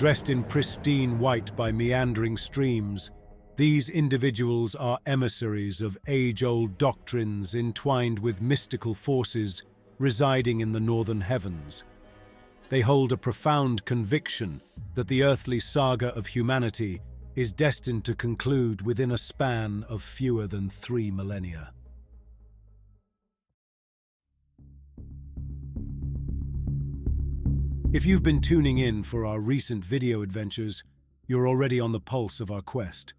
Dressed in pristine white by meandering streams, these individuals are emissaries of age-old doctrines entwined with mystical forces residing in the northern heavens. They hold a profound conviction that the earthly saga of humanity is destined to conclude within a span of fewer than 3 millennia. If you've been tuning in for our recent video adventures, you're already on the pulse of our quest.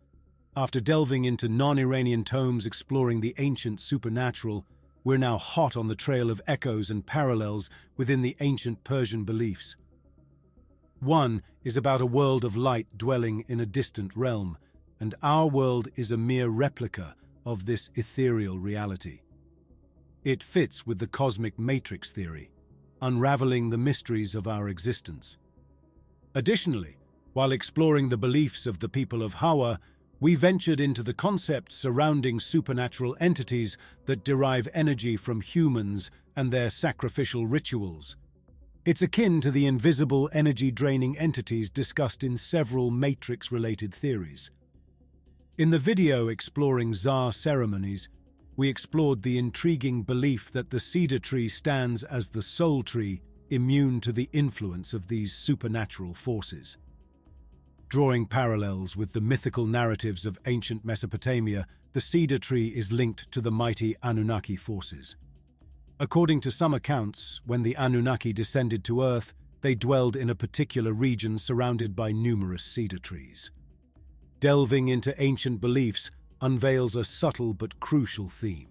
After delving into non-Iranian tomes exploring the ancient supernatural, we're now hot on the trail of echoes and parallels within the ancient Persian beliefs. One is about a world of light dwelling in a distant realm, and our world is a mere replica of this ethereal reality. It fits with the cosmic matrix theory, unraveling the mysteries of our existence. Additionally, while exploring the beliefs of the people of Hawa, we ventured into the concepts surrounding supernatural entities that derive energy from humans and their sacrificial rituals. It's akin to the invisible energy-draining entities discussed in several matrix-related theories. In the video exploring Tsar ceremonies, we explored the intriguing belief that the cedar tree stands as the soul tree, immune to the influence of these supernatural forces. Drawing parallels with the mythical narratives of ancient Mesopotamia, the cedar tree is linked to the mighty Anunnaki forces. According to some accounts, when the Anunnaki descended to Earth, they dwelled in a particular region surrounded by numerous cedar trees. Delving into ancient beliefs unveils a subtle but crucial theme: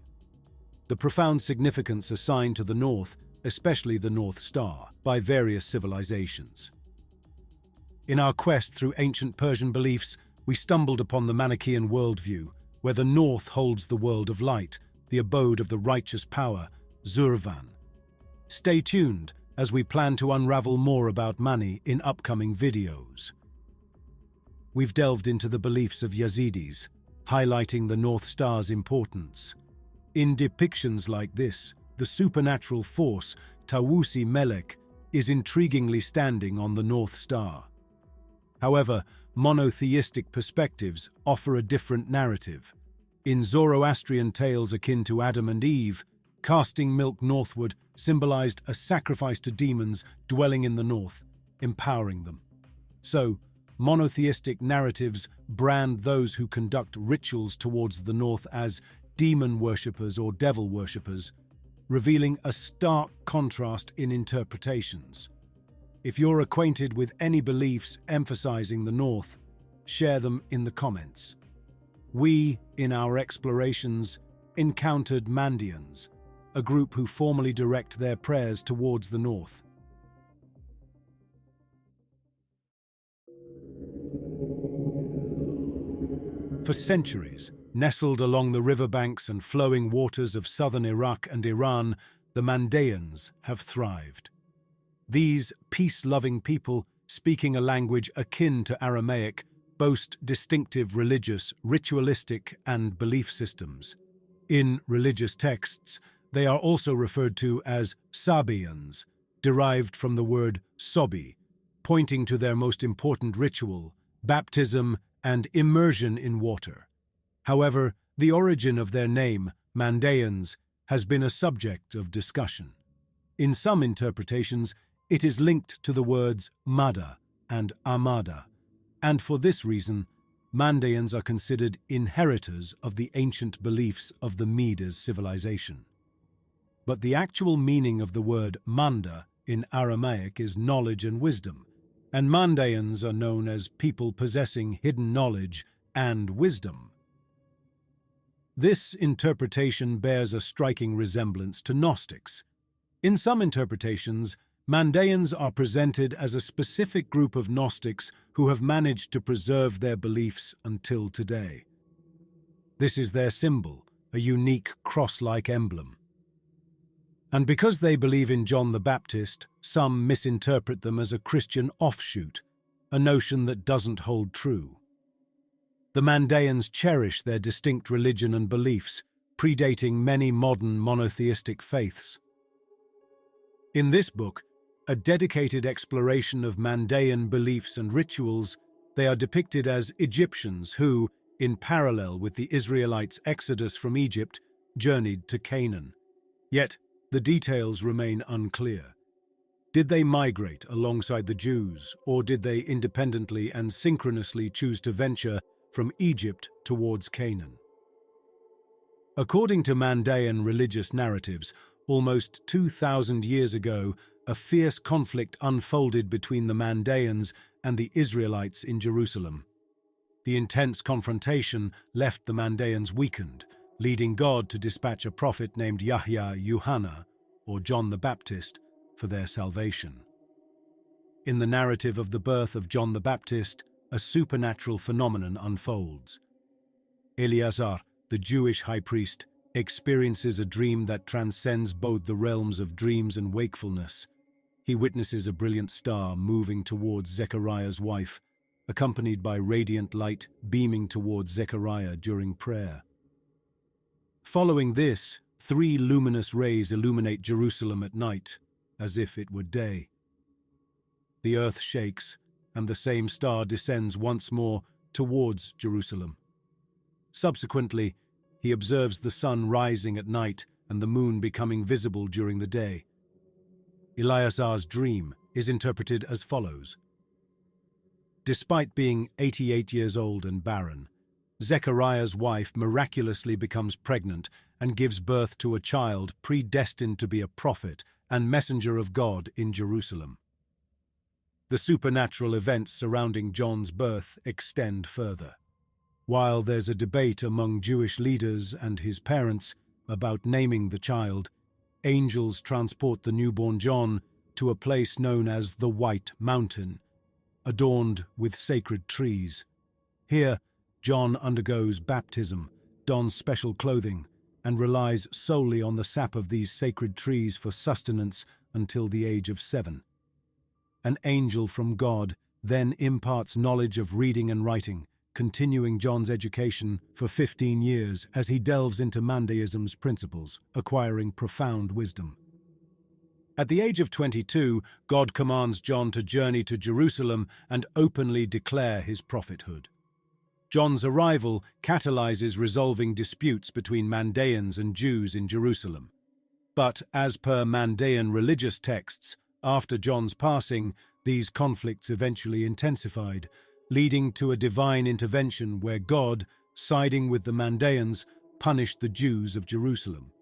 the profound significance assigned to the North, especially the North Star, by various civilizations. In our quest through ancient Persian beliefs, we stumbled upon the Manichaean worldview, where the North holds the world of light, the abode of the righteous power, Zurvan. Stay tuned as we plan to unravel more about Mani in upcoming videos. We've delved into the beliefs of Yazidis, highlighting the North Star's importance. In depictions like this, the supernatural force, Tawusi Melek, is intriguingly standing on the North Star. However, monotheistic perspectives offer a different narrative. In Zoroastrian tales akin to Adam and Eve, casting milk northward symbolized a sacrifice to demons dwelling in the north, empowering them. So, monotheistic narratives brand those who conduct rituals towards the north as demon worshippers or devil worshippers, revealing a stark contrast in interpretations. If you're acquainted with any beliefs emphasizing the North, share them in the comments. We, in our explorations, encountered Mandaeans, a group who formally direct their prayers towards the North. For centuries, nestled along the riverbanks and flowing waters of southern Iraq and Iran, the Mandaeans have thrived. These peace-loving people, speaking a language akin to Aramaic, boast distinctive religious, ritualistic, and belief systems. In religious texts, they are also referred to as Sabians, derived from the word sobi, pointing to their most important ritual, baptism and immersion in water. However, the origin of their name, Mandaeans, has been a subject of discussion. In some interpretations, it is linked to the words Mada and Amada, and for this reason, Mandaeans are considered inheritors of the ancient beliefs of the Medes civilization. But the actual meaning of the word Manda in Aramaic is knowledge and wisdom, and Mandaeans are known as people possessing hidden knowledge and wisdom. This interpretation bears a striking resemblance to Gnostics. In some interpretations, Mandaeans are presented as a specific group of Gnostics who have managed to preserve their beliefs until today. This is their symbol, a unique cross-like emblem. And because they believe in John the Baptist, some misinterpret them as a Christian offshoot, a notion that doesn't hold true. The Mandaeans cherish their distinct religion and beliefs, predating many modern monotheistic faiths. In this book, A dedicated exploration of Mandaean beliefs and rituals, they are depicted as Egyptians who, in parallel with the Israelites' exodus from Egypt, journeyed to Canaan. Yet, the details remain unclear. Did they migrate alongside the Jews, or did they independently and synchronously choose to venture from Egypt towards Canaan? According to Mandaean religious narratives, almost 2,000 years ago, a fierce conflict unfolded between the Mandaeans and the Israelites in Jerusalem. The intense confrontation left the Mandaeans weakened, leading God to dispatch a prophet named Yahya Yuhanna, or John the Baptist, for their salvation. In the narrative of the birth of John the Baptist, a supernatural phenomenon unfolds. Eleazar, the Jewish high priest, experiences a dream that transcends both the realms of dreams and wakefulness. He witnesses a brilliant star moving towards Zechariah's wife, accompanied by radiant light beaming towards Zechariah during prayer. Following this, 3 luminous rays illuminate Jerusalem at night, as if it were day. The earth shakes, and the same star descends once more towards Jerusalem. Subsequently, he observes the sun rising at night and the moon becoming visible during the day. Eleazar's dream is interpreted as follows. Despite being 88 years old and barren, Zechariah's wife miraculously becomes pregnant and gives birth to a child predestined to be a prophet and messenger of God in Jerusalem. The supernatural events surrounding John's birth extend further. While there's a debate among Jewish leaders and his parents about naming the child, angels transport the newborn John to a place known as the White Mountain, adorned with sacred trees. Here, John undergoes baptism, dons special clothing, and relies solely on the sap of these sacred trees for sustenance until the age of 7. An angel from God then imparts knowledge of reading and writing, continuing John's education for 15 years as he delves into Mandaeism's principles, acquiring profound wisdom. At the age of 22, God commands John to journey to Jerusalem and openly declare his prophethood. John's arrival catalyzes resolving disputes between Mandaeans and Jews in Jerusalem. But, as per Mandaean religious texts, after John's passing, these conflicts eventually intensified, leading to a divine intervention where God, siding with the Mandaeans, punished the Jews of Jerusalem.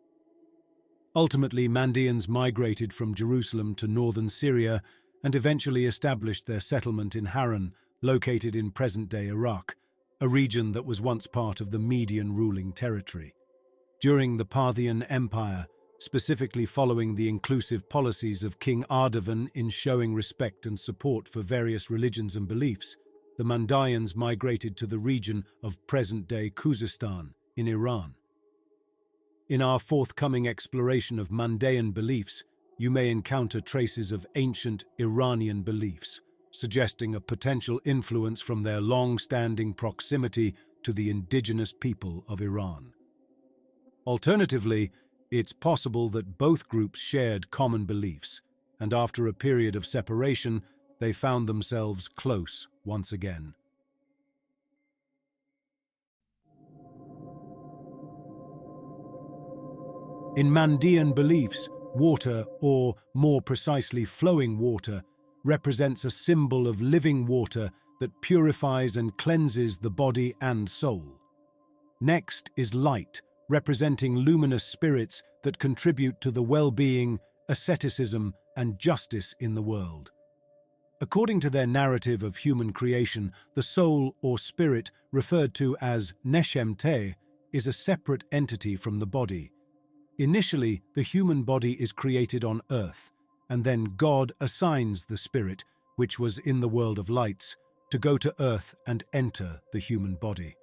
Ultimately, Mandaeans migrated from Jerusalem to northern Syria and eventually established their settlement in Haran, located in present-day Iraq, a region that was once part of the Median ruling territory. During the Parthian Empire, specifically following the inclusive policies of King Ardavan in showing respect and support for various religions and beliefs, the Mandaeans migrated to the region of present-day Khuzestan in Iran. In our forthcoming exploration of Mandaean beliefs, you may encounter traces of ancient Iranian beliefs, suggesting a potential influence from their long-standing proximity to the indigenous people of Iran. Alternatively, it's possible that both groups shared common beliefs, and after a period of separation, they found themselves close once again. In Mandean beliefs, water, or more precisely flowing water, represents a symbol of living water that purifies and cleanses the body and soul. Next is light, representing luminous spirits that contribute to the well-being, asceticism, and justice in the world. According to their narrative of human creation, the soul or spirit, referred to as Neshemte, is a separate entity from the body. Initially, the human body is created on earth, and then God assigns the spirit, which was in the world of lights, to go to earth and enter the human body.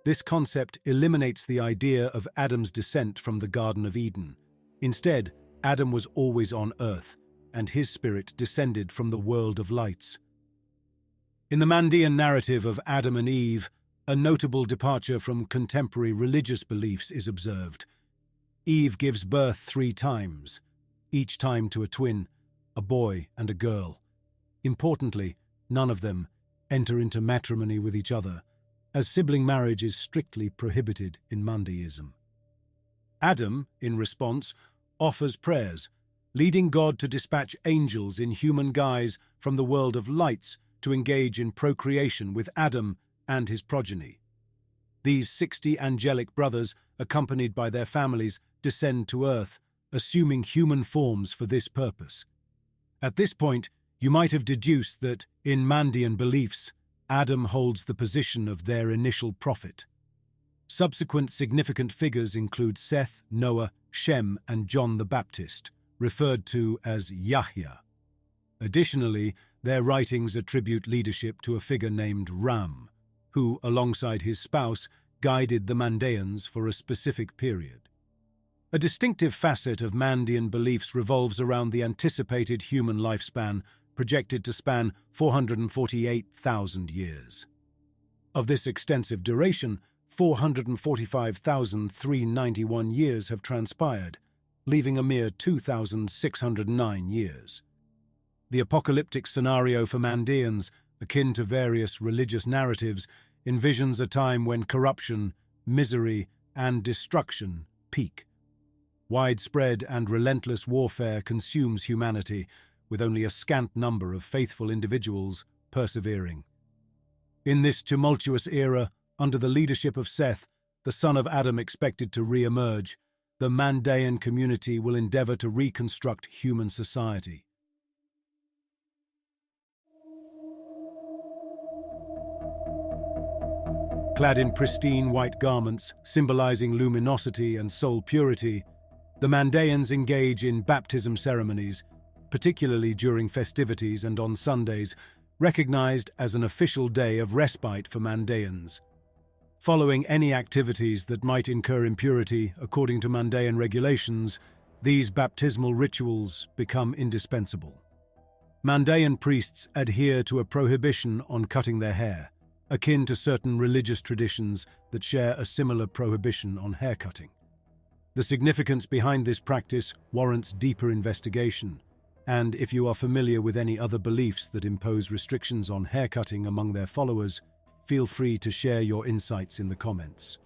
This concept eliminates the idea of Adam's descent from the Garden of Eden. Instead, Adam was always on earth, and his spirit descended from the world of lights. In the Mandean narrative of Adam and Eve, a notable departure from contemporary religious beliefs is observed. Eve gives birth 3 times, each time to a twin, a boy and a girl. Importantly, none of them enter into matrimony with each other, as sibling marriage is strictly prohibited in Mandaeism. Adam, in response, offers prayers, leading God to dispatch angels in human guise from the world of lights to engage in procreation with Adam and his progeny. These 60 angelic brothers, accompanied by their families, descend to earth, assuming human forms for this purpose. At this point, you might have deduced that, in Mandean beliefs, Adam holds the position of their initial prophet. Subsequent significant figures include Seth, Noah, Shem, and John the Baptist, referred to as Yahya. Additionally, their writings attribute leadership to a figure named Ram, who, alongside his spouse, guided the Mandaeans for a specific period. A distinctive facet of Mandean beliefs revolves around the anticipated human lifespan, projected to span 448,000 years. Of this extensive duration, 445,391 years have transpired, leaving a mere 2,609 years. The apocalyptic scenario for Mandaeans, akin to various religious narratives, envisions a time when corruption, misery, and destruction peak. Widespread and relentless warfare consumes humanity, with only a scant number of faithful individuals persevering. In this tumultuous era, under the leadership of Seth, the son of Adam expected to re-emerge, the Mandaean community will endeavor to reconstruct human society. Clad in pristine white garments, symbolizing luminosity and soul purity, the Mandaeans engage in baptism ceremonies, particularly during festivities and on Sundays, recognized as an official day of respite for Mandaeans. Following any activities that might incur impurity, according to Mandaean regulations, these baptismal rituals become indispensable. Mandaean priests adhere to a prohibition on cutting their hair, akin to certain religious traditions that share a similar prohibition on haircutting. The significance behind this practice warrants deeper investigation, and if you are familiar with any other beliefs that impose restrictions on haircutting among their followers, feel free to share your insights in the comments.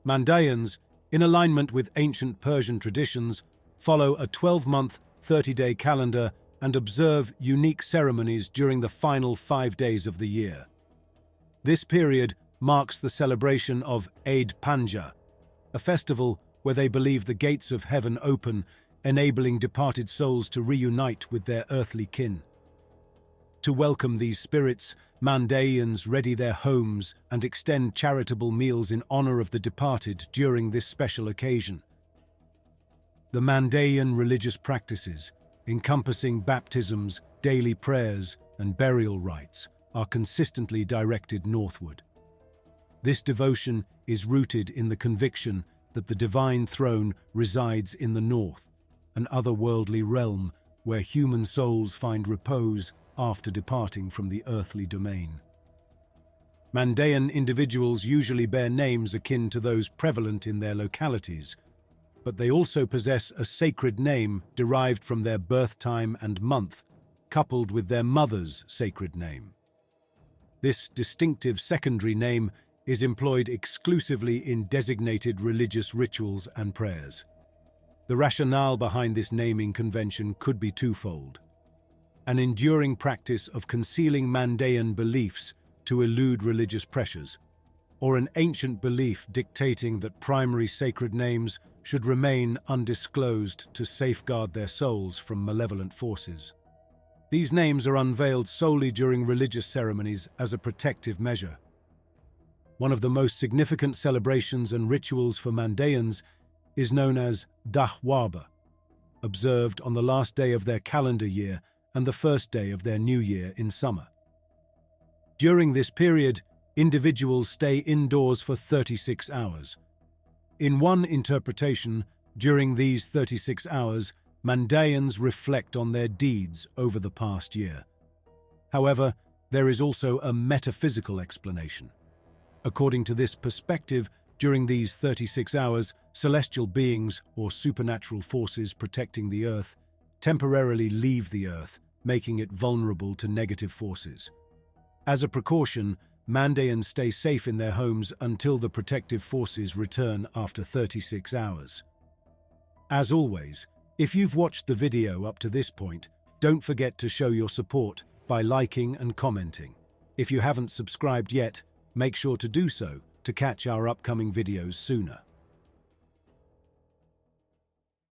Mandaeans, in alignment with ancient Persian traditions, follow a 12-month, 30-day calendar and observe unique ceremonies during the final 5 days of the year. This period marks the celebration of Eid Panja, a festival where they believe the gates of heaven open, enabling departed souls to reunite with their earthly kin. To welcome these spirits, Mandaeans ready their homes and extend charitable meals in honor of the departed during this special occasion. The Mandaean religious practices, encompassing baptisms, daily prayers, and burial rites, are consistently directed northward. This devotion is rooted in the conviction that the divine throne resides in the north, an otherworldly realm where human souls find repose after departing from the earthly domain. Mandaean individuals usually bear names akin to those prevalent in their localities, but they also possess a sacred name derived from their birth time and month, coupled with their mother's sacred name. This distinctive secondary name is employed exclusively in designated religious rituals and prayers. The rationale behind this naming convention could be twofold: an enduring practice of concealing Mandaean beliefs to elude religious pressures, or an ancient belief dictating that primary sacred names should remain undisclosed to safeguard their souls from malevolent forces. These names are unveiled solely during religious ceremonies as a protective measure. One of the most significant celebrations and rituals for Mandaeans is known as Dahwaba, observed on the last day of their calendar year and the first day of their new year in summer. During this period, individuals stay indoors for 36 hours. In one interpretation, during these 36 hours, Mandaeans reflect on their deeds over the past year. However, there is also a metaphysical explanation. According to this perspective, during these 36 hours, celestial beings, or supernatural forces protecting the earth, temporarily leave the Earth, making it vulnerable to negative forces. As a precaution, Mandaeans stay safe in their homes until the protective forces return after 36 hours. As always, if you've watched the video up to this point, don't forget to show your support by liking and commenting. If you haven't subscribed yet, make sure to do so to catch our upcoming videos sooner.